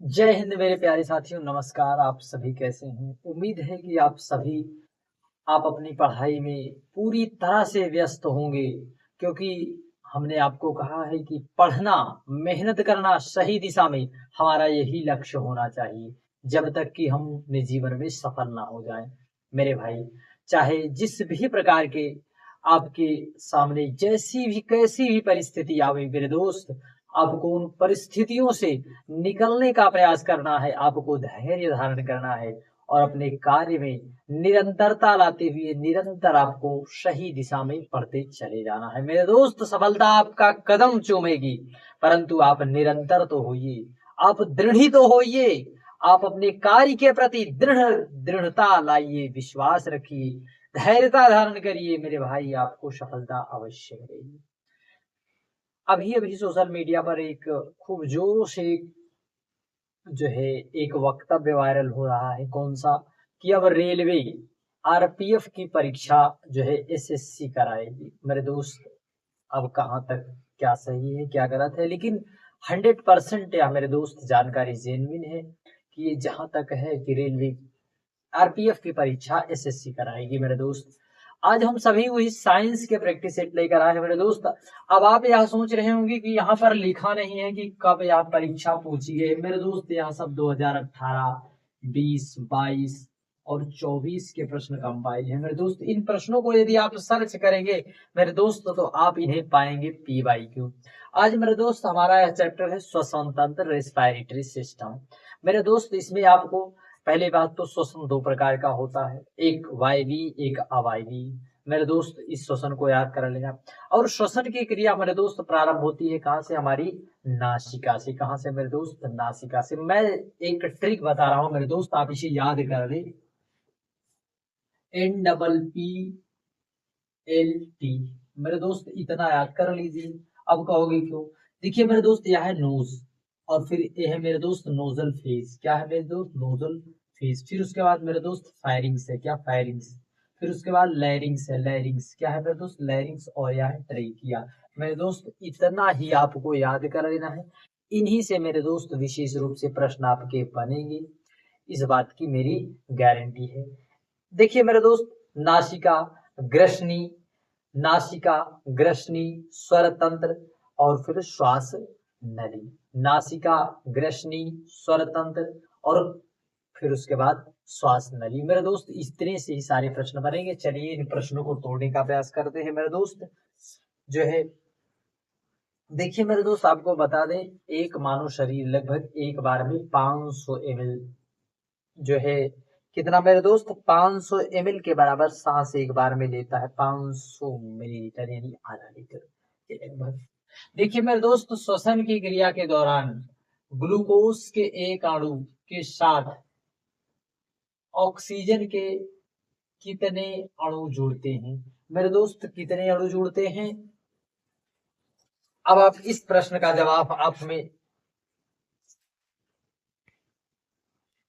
जय हिंद मेरे प्यारे साथियों, नमस्कार। आप सभी कैसे हैं? उम्मीद है कि आप अपनी पढ़ाई में पूरी तरह से व्यस्त होंगे, क्योंकि हमने आपको कहा है कि पढ़ना, मेहनत करना सही दिशा में हमारा यही लक्ष्य होना चाहिए, जब तक कि हम अपने जीवन में सफल ना हो जाएँ। मेरे भाई, चाहे जिस भी प्रकार के आपके सामने जैसी भी कैसी भी परिस्थिति आवे मेरे दोस्त, आपको उन परिस्थितियों से निकलने का प्रयास करना है, आपको धैर्य धारण करना है और अपने कार्य में निरंतरता लाते हुए निरंतर आपको सही दिशा में बढ़ते चले जाना है। मेरे दोस्त, सफलता आपका कदम चूमेगी, परंतु आप निरंतर तो होइए, आप दृढ़ी तो होइए, आप अपने कार्य के प्रति दृढ़ता लाइए, विश्वास रखिए, धैर्यता धारण करिए मेरे भाई, आपको सफलता अवश्य मिलेगी। अभी-अभी सोशल मीडिया पर एक खूब जोरों से जो है एक वक्तव्य वायरल हो रहा है। कौन-सा? कि अब रेलवे आरपीएफ की परीक्षा जो है एसएससी कराएगी। मेरे दोस्त, अब कहाँ तक क्या सही है, क्या गलत है, लेकिन 100% या मेरे दोस्त जानकारी जेन्युइन है कि ये जहाँ तक है कि रेलवे आरपीएफ की परीक्षा एसएससी कराएगी मेरे दोस्त। आज हम सभी वही साइंस के प्रैक्टिस सेट लेकर आए हैं मेरे दोस्त। अब आप यहाँ सोच रहे होंगे कि यहाँ पर लिखा नहीं है कि कब यहाँ परीक्षा पूछी है। मेरे दोस्त, यहाँ सब 2018, 20, 22 और 24 के प्रश्न कंपाइल है मेरे दोस्त। इन प्रश्नों को यदि आप सर्च करेंगे मेरे दोस्त, तो आप इन्हें पाएंगे पीवाईक्यू। आज मेरे दोस्त हमारा यह चैप्टर है श्वसन तंत्र, रेस्पिरेटरी सिस्टम। मेरे दोस्त, इसमें आपको पहली बात तो श्वसन दो प्रकार का होता है, एक वायवी, एक अवायवी। मेरे दोस्त, इस श्वसन को याद कर लेना। और श्वसन की क्रिया मेरे दोस्त प्रारंभ होती है कहाँ से? हमारी नासिका से। कहाँ से मेरे दोस्त? नासिका से। मैं एक ट्रिक बता रहा हूँ मेरे दोस्त, आप इसे याद कर ले। NPPLT। मेरे दोस्त, इतना याद कर लीजिए। अब कहोगे क्यों? देखिए मेरे दोस्त, यह है नोज, और फिर ये है मेरे दोस्त नोजल फेज। क्या है मेरे दोस्त? Nozzle phase. फिर उसके बाद मेरे दोस्त फायरिंग्स है। क्या? फायरिंग्स। फिर उसके बाद लैरिंग्स है। लैरिंग्स क्या है मेरे दोस्त? लैरिंग्स। और यह है ट्रेकिया। मेरे दोस्त, इतना ही आपको याद कर लेना है। इन्हीं से मेरे दोस्त विशेष रूप से प्रश्न आपके बनेंगे, इस बात की मेरी गारंटी है। देखिए मेरे दोस्त, नासिका, ग्रसनी, नासिका, ग्रसनी, स्वर तंत्र और फिर श्वास नली। नासिका, ग्रसनी, स्वर तंत्र और फिर उसके बाद श्वास नली। मेरे दोस्त, इस तरह से ही सारे प्रश्न बनेंगे। चलिए इन प्रश्नों को तोड़ने का प्रयास करते हैं मेरे दोस्त। जो है, देखिए मेरे दोस्त, आपको बता दें, एक मानव शरीर लगभग एक बार में 500 ml जो है, कितना मेरे दोस्त? 500 ml के बराबर सांस एक बार में लेता है। 500 मिलीलीटर यानी आधा लीटर के लगभग। देखिए मेरे दोस्त, श्वसन की क्रिया के दौरान ग्लूकोज के एक अणु के साथ ऑक्सीजन के कितने अणु जुड़ते हैं? मेरे दोस्त, कितने अणु जुड़ते हैं? अब आप इस प्रश्न का जवाब आप हमें,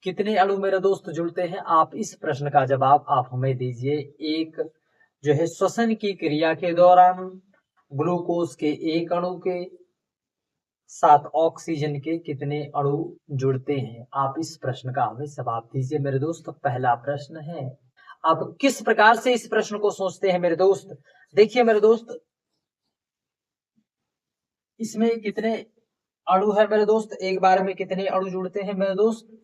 कितने अणु मेरे दोस्त जुड़ते हैं, आप इस प्रश्न का जवाब आप हमें दीजिए। एक जो है, श्वसन की क्रिया के दौरान ग्लूकोज के एक अणु के साथ ऑक्सीजन के कितने अणु जुड़ते हैं? आप इस प्रश्न का हमें जवाब दीजिए मेरे दोस्त। पहला प्रश्न है। आप किस प्रकार से इस प्रश्न को सोचते हैं मेरे दोस्त? देखिए मेरे दोस्त, इसमें कितने अणु है मेरे दोस्त? एक बार में कितने अणु जुड़ते हैं मेरे दोस्त?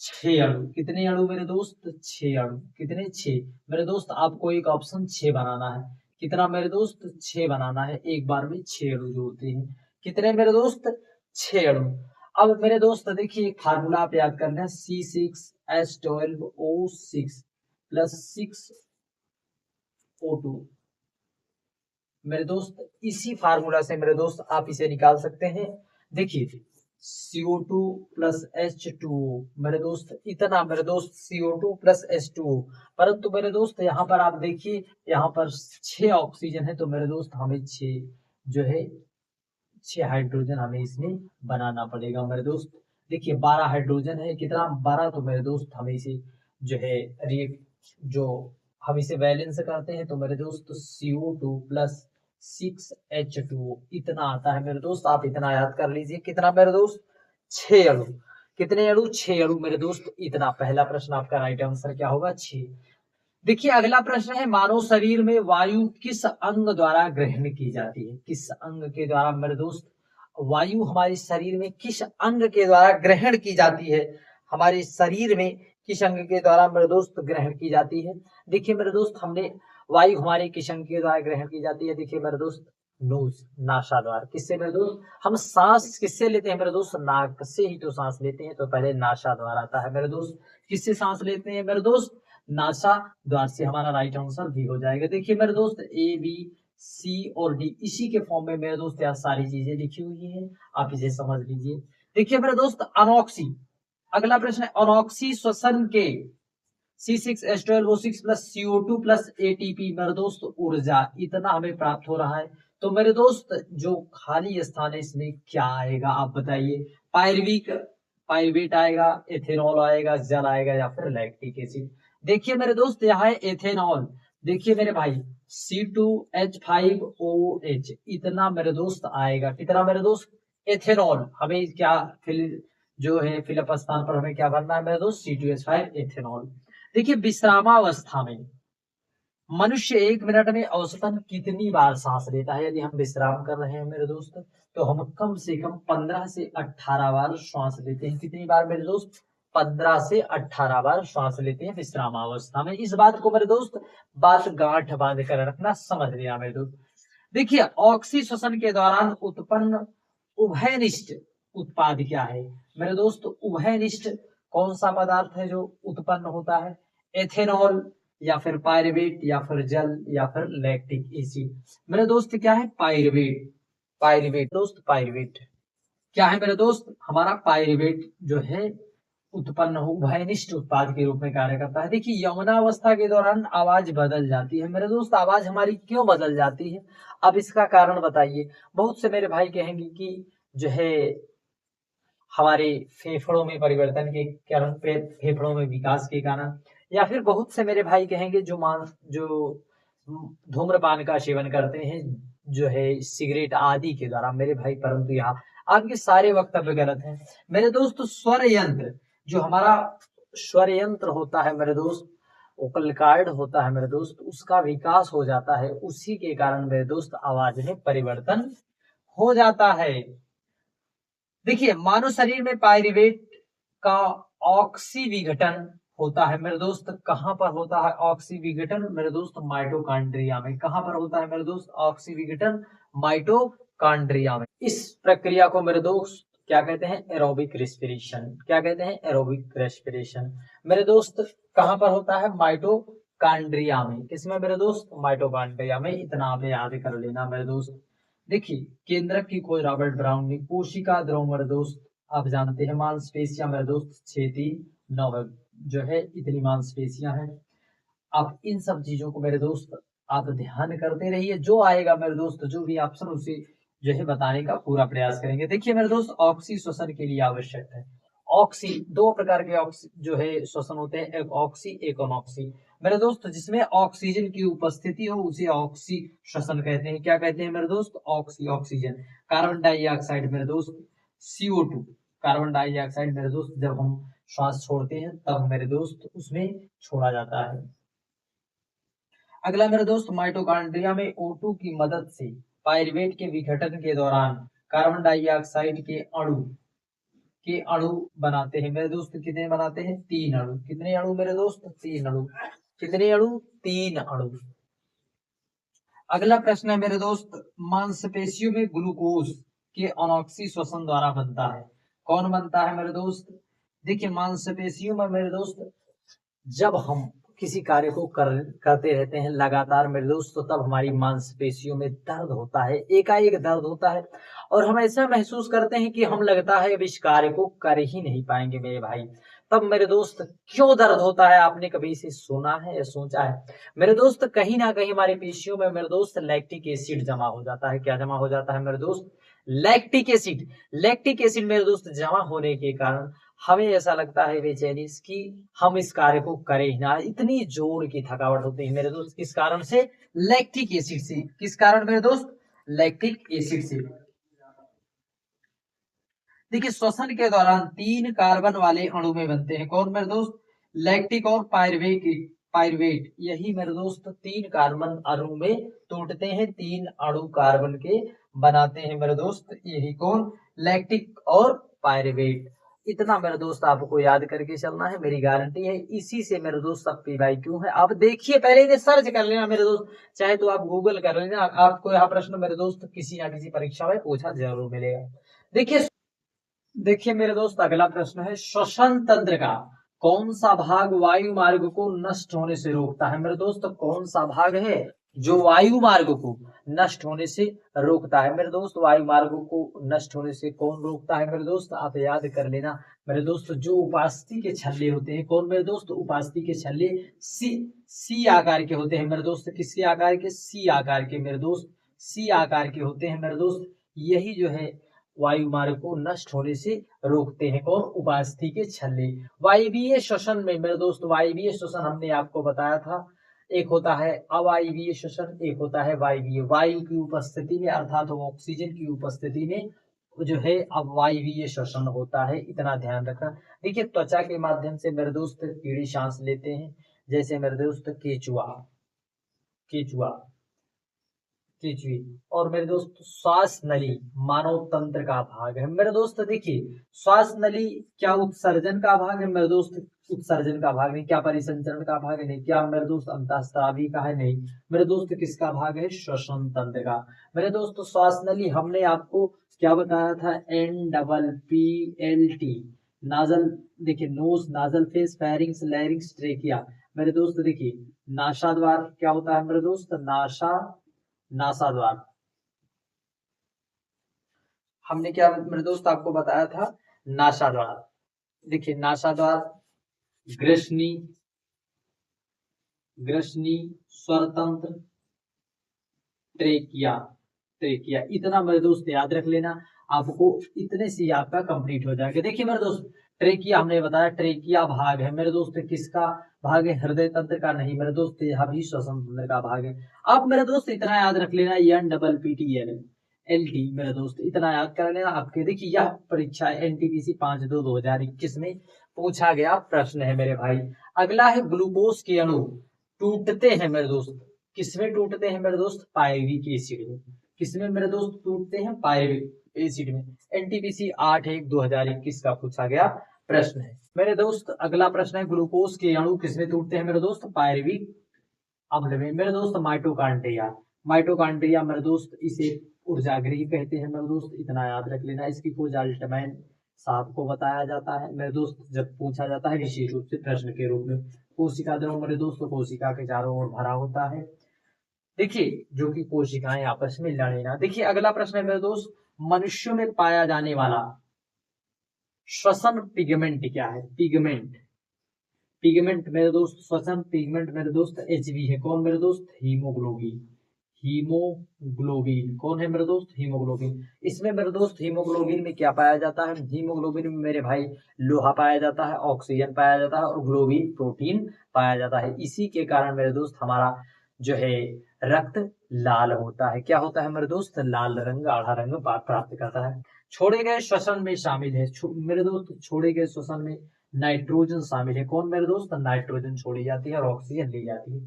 6 अणु। कितने अणु मेरे दोस्त? 6 अणु। कितने? 6। मेरे दोस्त, आपको एक ऑप्शन 6 बनाना है। कितना मेरे दोस्त? 6 बनाना है। एक बार में 6 अणु जोड़ते हैं। कितने मेरे दोस्त? 6 अणु। अब मेरे दोस्त देखिए, एक फार्मूला आप याद करना है, C6H12O6 प्लस 6O2। मेरे दोस्त, इसी फार्मूला से मेरे दोस्त आप इसे निकाल सकते हैं। देखिए, CO2 प्लस H2O। मेरे दोस्त, इतना मेरे दोस्त CO2 प्लस H2O। परंतु मेरे दोस्त, यहाँ पर आप देखिए, यहाँ पर 6 ऑक्सीजन है, तो मेरे दोस्त हमें 6 जो है 6 हाइड्रोजन हमें इसमें बनाना पड़ेगा मेरे दोस्त। देखिए 12 हाइड्रोजन है। कितना? 12। तो मेरे दोस्त हमें इसे जो है रिएक्ट जो हम इसे वैलेंस करते हैं, तो मेरे दोस्त CO2 प्लस 6H2O इतना आता है मेरे दोस्त। आप इतना याद कर लीजिए। कितना मेरे दोस्त? 6 अणु। कितने अणु? 6 अणु मेरे दोस्त। इतना पहला प्रश्न आपका राइट आंसर क्या होगा? 6। देखिए अगला प्रश्न है, मानव शरीर में वायु किस अंग द्वारा ग्रहण की जाती है? किस अंग के द्वारा मेरे दोस्त वायु हमारे शरीर में किस अंग के द्वारा ग्रहण की जाती है? हमारे शरीर में किस अंग के द्वारा मेरे दोस्त ग्रहण की जाती है? देखिए मेरे दोस्त, हमने वायु हमारे किस अंग के द्वारा ग्रहण की जाती है? देखिए मेरे दोस्त, नोज, नासाद्वार। किससे मेरे दोस्त? हम सांस किससे लेते हैं मेरे दोस्त? नाक से ही तो सांस लेते हैं, तो पहले नासाद्वार आता है मेरे दोस्त। किससे सांस लेते हैं मेरे दोस्त? नासा द्वार से। हमारा राइट आंसर भी हो जाएगा। देखिए मेरे दोस्त, ए बी सी और डी इसी के फॉर्म में मेरे दोस्त यह सारी चीजें लिखी हुई हैं, आप इसे समझ लीजिए। देखिए मेरे दोस्त, अनॉक्सी, अगला प्रश्न है, अनॉक्सी श्वसन के C6H12O6 plus CO2 plus ATP मेरे दोस्त ऊर्जा इतना हमें प्राप्त हो रहा है। तो मेरे दोस्त जो खाली स्थान है इसमें क्या आएगा आप बताइए? पायरविक, पायरवेट आएगा, एथेनॉल आएगा, जल आएगा, या फिर लैक्टिक एसिड? देखिए मेरे दोस्त, यहाँ है एथेनॉल। देखिए मेरे भाई, C2H5OH इतना मेरे दोस्त आएगा। कितना मेरे दोस्त? एथेनॉल। हमें क्या जो है फिलअप स्थान पर हमें क्या भरना है मेरे दोस्त? C2H5 ethanol. देखिए विश्रामावस्था में मनुष्य 1 मिनट में औसतन कितनी बार सांस लेता है? यदि हम विश्राम कर रहे हैं मेरे दोस्त, तो हम कम से कम 15 से 18 बार श्वास लेते हैं। कितनी बार मेरे दोस्त? 15 से 18 बार श्वास लेते हैं विश्रामावस्था में। इस बात को मेरे दोस्त बात गांठ बांध कर रखना, समझ लिया मेरे दोस्त। देखिए ऑक्सी श्वसन के दौरान उत्पन्न उभयनिष्ठ उत्पाद क्या है मेरे दोस्त? उभयनिष्ठ कौन सा पदार्थ है जो उत्पन्न होता है? एथेनॉल, या फिर पायरवेट, या फिर जल, या फिर लैक्टिक एसिड? मेरे दोस्त क्या है? पायरवेट। पायरवेट दोस्त, पायरवेट क्या है मेरे दोस्त? हमारा पायरवेट जो है उत्पन्न हो उभयनिष्ठ उत्पाद के रूप में कार्य करता है। देखिए यौवनावस्था के दौरान आवाज बदल जाती है मेरे दोस्त। आवाज हमारी क्यों बदल जाती है? अब इसका कारण बताइए। बहुत से मेरे भाई कहेंगे कि जो है हमारे फेफड़ों में परिवर्तन के कारण, फेफड़ों में विकास के कारण, या फिर बहुत से मेरे भाई कहेंगे जो धूम्रपान का सेवन करते हैं, जो है सिगरेट आदि के द्वारा मेरे भाई। परंतु यहाँ आपके सारे वक्तव्य गलत हैं मेरे दोस्त। स्वर यंत्र, जो हमारा स्वर यंत्र होता है मेरे दोस्त, वोकल कार्ड होता है मेरे दोस्त, उसका विकास हो जाता है। उसी के कारण मेरे दोस्त आवाज में परिवर्तन हो जाता है। देखिए मानव शरीर में पायरुवेट का ऑक्सी विघटन होता है मेरे दोस्त। कहां पर होता है ऑक्सी विघटन मेरे दोस्त? माइटोकॉन्ड्रिया में। कहां पर होता है मेरे दोस्त ऑक्सी विघटन? माइटोकॉन्ड्रिया में। इस प्रक्रिया को मेरे दोस्त क्या कहते हैं? Aerobic respiration. क्या कहते हैं? एरोबिक रेस्पिरेशन मेरे दोस्त। कहां पर होता है? माइटोकॉन्ड्रिया में। किसमें मेरे दोस्त? माइटोकॉन्ड्रिया में। इतना आप याद कर लेना मेरे दोस्त। देखिए केंद्रक की खोज रॉबर्ट ब्राउन ने। कोशिका द्रव मेरे दोस्त आप जानते हैं। मांसपेशियां मेरे दोस्त 6, 3, 9 जो है इतनी मांसपेशियां हैं। आप इन सब चीजों को मेरे दोस्त आप ध्यान करते रहिए। जो आएगा मेरे दोस्त, जो भी ऑप्शन, उसे जो है बताने का पूरा प्रयास करेंगे। देखिए मेरे दोस्त, ऑक्सी श्वसन के लिए आवश्यक है। ऑक्सी, 2 प्रकार के ऑक्सी जो है श्वसन होते हैं, एक ऑक्सी एक अनॉक्सी मेरे दोस्त। जिसमें ऑक्सीजन की उपस्थिति हो उसे ऑक्सी श्वसन कहते हैं। क्या कहते हैं मेरे दोस्त? Oxy, oxygen. कार्बन डाइऑक्साइड मेरे दोस्त CO2। कार्बन डाइऑक्साइड मेरे दोस्त जब हम श्वास छोड़ते हैं तब मेरे दोस्त उसमें छोड़ा जाता है। अगला मेरे दोस्त, माइटोकॉन्ड्रिया में O2 की मदद से पायरुवेट के विघटन के दौरान कार्बन डाइऑक्साइड के अणु बनाते हैं मेरे दोस्त। कितने बनाते हैं? 3 अणु। कितने अणु मेरे दोस्त? 3 अणु। कितने अणु? 3 अणु। अगला प्रश्न है मेरे दोस्त, मांसपेशियों में ग्लूकोज के अनॉक्सी श्वसन द्वारा बनता है। कौन बनता है मेरे दोस्त? देखिए मांसपेशियों में मेरे दोस्त जब हम किसी कार्य को करते रहते हैं लगातार मेरे दोस्त, तो तब हमारी मांसपेशियों में दर्द होता है, एकाएक दर्द होता है, और हम ऐसा महसूस करते हैं कि हम लगता है अब इस कार्य को कर ही नहीं पाएंगे मेरे भाई। तब मेरे दोस्त क्यों दर्द होता है? आपने कभी इसे सुना है या सोचा है मेरे दोस्त? कहीं ना कहीं हमारी पेशियों में मेरे दोस्त लैक्टिक एसिड जमा हो जाता है। क्या जमा हो जाता है मेरे दोस्त? Lactic acid. लैक्टिक एसिड मेरे दोस्त जमा होने के कारण हमें ऐसा लगता है बेचैनी कि हम इस कार्य को करें ही ना। इतनी जोर की थकावट होती है मेरे दोस्त। किस कारण से? लैक्टिक एसिड से। किस कारण मेरे दोस्त? लैक्टिक एसिड से। देखिए श्वसन के दौरान 3 कार्बन वाले अणु में बनते हैं। कौन मेरे दोस्त? लैक्टिक और पायरवेट यही मेरे दोस्त 3 कार्बन अणु में टूटते हैं, 3 अणु कार्बन के बनाते हैं मेरे दोस्त, यही कौन? लैक्टिक और पायरवेट। इतना मेरे दोस्त आपको याद करके चलना है, मेरी गारंटी है इसी से मेरे दोस्त सब PYQ है। आप देखिए पहले इन्हें सर्च कर लेना मेरे दोस्त, चाहे तो आप गूगल कर लेना, आपको यह प्रश्न मेरे दोस्त किसी ना किसी परीक्षा में पूछा जरूर मिलेगा। देखिए मेरे दोस्त अगला प्रश्न है, श्वसन तंत्र का कौन सा भाग वायु मार्ग को नष्ट होने से रोकता है? मेरे दोस्त कौन सा भाग है जो वायु मार्ग को नष्ट होने से रोकता है? मेरे दोस्त वायु मार्ग को नष्ट होने से कौन रोकता है? मेरे दोस्त आप याद कर लेना मेरे दोस्त, जो उपास्थि के छल्ले होते हैं। कौन मेरे दोस्त? उपास्थि के छल्ले सी आकार के होते हैं मेरे दोस्त। किसके आकार के? सी आकार के मेरे दोस्त, सी आकार के होते हैं मेरे दोस्त। यही जो है वायु मार्ग को नष्ट होने से रोकते हैं। कौन? उपास्थि के छल्ले। वायवीय श्वसन में मेरे दोस्त, वायवीय श्वसन हमने आपको बताया था, एक होता है अवायवीय श्वसन, एक होता है वायवीय। वायु की उपस्थिति में अर्थात ऑक्सीजन की उपस्थिति में जो है अवायवीय श्वसन होता है, इतना ध्यान रखना। देखिए त्वचा के माध्यम से मेरे दोस्त कीड़ी सांस लेते हैं, जैसे मेरे दोस्त केचुआ केचुआ केचुई। और मेरे दोस्त श्वास नली मानव तंत्र का भाग है मेरे दोस्त। देखिए श्वास नली क्या उत्सर्जन का भाग है? मेरे दोस्त उत्सर्जन का भाग नहीं। क्या परिसंचरण का भाग है? नहीं। क्या मेरे दोस्त अंतःस्रावी का है? नहीं। मेरे दोस्त किसका भाग है? श्वसन तंत्र का। मेरे दोस्त श्वास नली हमने आपको क्या बताया था? NPPLT nasal. देखिए nose, nasal face, pharynx, larynx, trachea. मेरे दोस्त देखिए नासा द्वार क्या होता है मेरे दोस्त? नासा द्वार। हमने क्या मेरे दोस्त आपको बताया था? नासा द्वार। देखिए नासा द्वार, ग्रसनी, स्वरतंत्र, ट्रेकिया। इतना मेरे दोस्त याद रख लेना, आपको इतने से आपका कंप्लीट हो जाएगा। देखिए मेरे दोस्त ट्रेकिया हमने बताया, ट्रेकिया भाग है मेरे दोस्त किसका भाग है? हृदय तंत्र का। नहीं मेरे दोस्त यह भी श्वसन तंत्र का भाग है। अब मेरे दोस्त इतना याद रख लेना, NPPLT मेरे दोस्त इतना याद कर लेना आपके। देखिए यह परीक्षा NTPC 5/2/2021 में पूछा गया प्रश्न है मेरे भाई। अगला है ग्लूकोज के अणु टूटते हैं मेरे दोस्त, किसमें टूटते हैं मेरे दोस्त? पायरिक एसिड में। किसमें मेरे दोस्त टूटते हैं? पायरिक एसिड में। NTPC 8/1/2021 का पूछा गया प्रश्न है मेरे दोस्त। अगला प्रश्न है, ग्लूकोज के अणु किसमें टूटते हैं मेरे दोस्त? पायरिक अम्ल में। मेरे दोस्त माइटोकॉन्ड्रिया मेरे दोस्त इसे ऊर्जागृही कहते हैं मेरे दोस्त, इतना याद रख लेना। इसकी खोज अल्टमैन साहब को बताया जाता है मेरे दोस्त, जब पूछा जाता है विशेष रूप से प्रश्न के रूप में। कोशिका द्रव मेरे दोस्त कोशिका के चारों ओर भरा होता है, देखिए जो कि कोशिकाएं आपस में लड़े ना। देखिए अगला प्रश्न है मेरे दोस्त, मनुष्यों में पाया जाने वाला श्वसन पिगमेंट क्या है? पिगमेंट मेरे दोस्त, श्वसन पिगमेंट मेरे दोस्त HB है। कौन मेरे दोस्त? हीमोग्लोबिन। कौन है मेरे दोस्त? हीमोग्लोबिन। इसमें मेरे दोस्त हीमोग्लोबिन में क्या पाया जाता है? हीमोग्लोबिन में मेरे भाई लोहा पाया जाता है, ऑक्सीजन पाया जाता है और ग्लोबिन प्रोटीन पाया जाता है। इसी के कारण मेरे दोस्त हमारा जो है रक्त लाल होता है। क्या होता है मेरे दोस्त? लाल रंग, गाढ़ा रंग प्राप्त करता है। छोड़े गए श्वसन में शामिल है मेरे दोस्त, छोड़े गए श्वसन में नाइट्रोजन शामिल है। कौन मेरे दोस्त? नाइट्रोजन छोड़ी जाती है और ऑक्सीजन ली जाती है।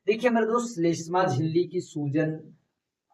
देखिए मेरे दोस्त श्लेष्मा झिल्ली की सूजन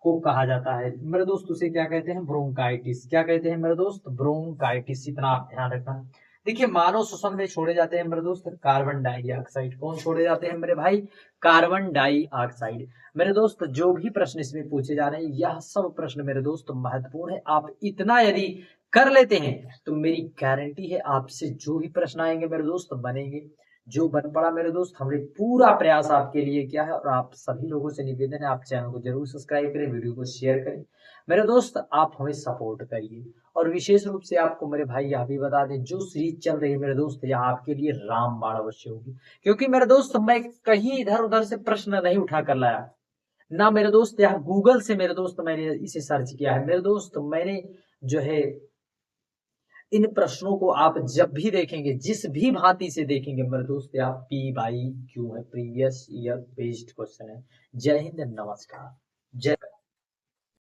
को कहा जाता है मेरे दोस्त, उसे क्या कहते हैं? ब्रोंकाइटिस। क्या कहते हैं मेरे दोस्त? ब्रोंकाइटिस। इतना आप ध्यान रखना। देखिए मानव श्वसन में छोड़े जाते हैं मेरे दोस्त कार्बन डाइऑक्साइड। कौन छोड़े जाते हैं मेरे भाई? Carbon dioxide. मेरे दोस्त जो भी प्रश्न इसमें पूछे जा रहे हैं, यह सब प्रश्न मेरे दोस्त महत्वपूर्ण है। आप इतना यदि कर लेते हैं तो मेरी गारंटी है आपसे जो भी प्रश्न आएंगे मेरे दोस्त बनेंगे। जो बन पड़ा मेरे दोस्त, हमने पूरा प्रयास आपके लिए किया है और आप सभी लोगों से निवेदन है, आप चैनल को जरूर सब्सक्राइब करें, वीडियो को शेयर करें मेरे दोस्त, आप हमें सपोर्ट करिए। और विशेष रूप से आपको मेरे भाई यह भी बता दें, जो सीरीज चल रही है मेरे दोस्त, यह आपके लिए रामबाण अवश्य होगी, क्योंकि मेरे दोस्त मैं कहीं इधर उधर से प्रश्न नहीं उठा कर लाया ना मेरे दोस्त, यह गूगल से मेरे दोस्त मैंने इसे सर्च किया है मेरे दोस्त। मैंने जो है इन प्रश्नों को आप जब भी देखेंगे, जिस भी भांति से देखेंगे मेरे दोस्त, आप PYQ है, प्रीवियस ईयर बेस्ड क्वेश्चन है। जय हिंद, नमस्कार, जय।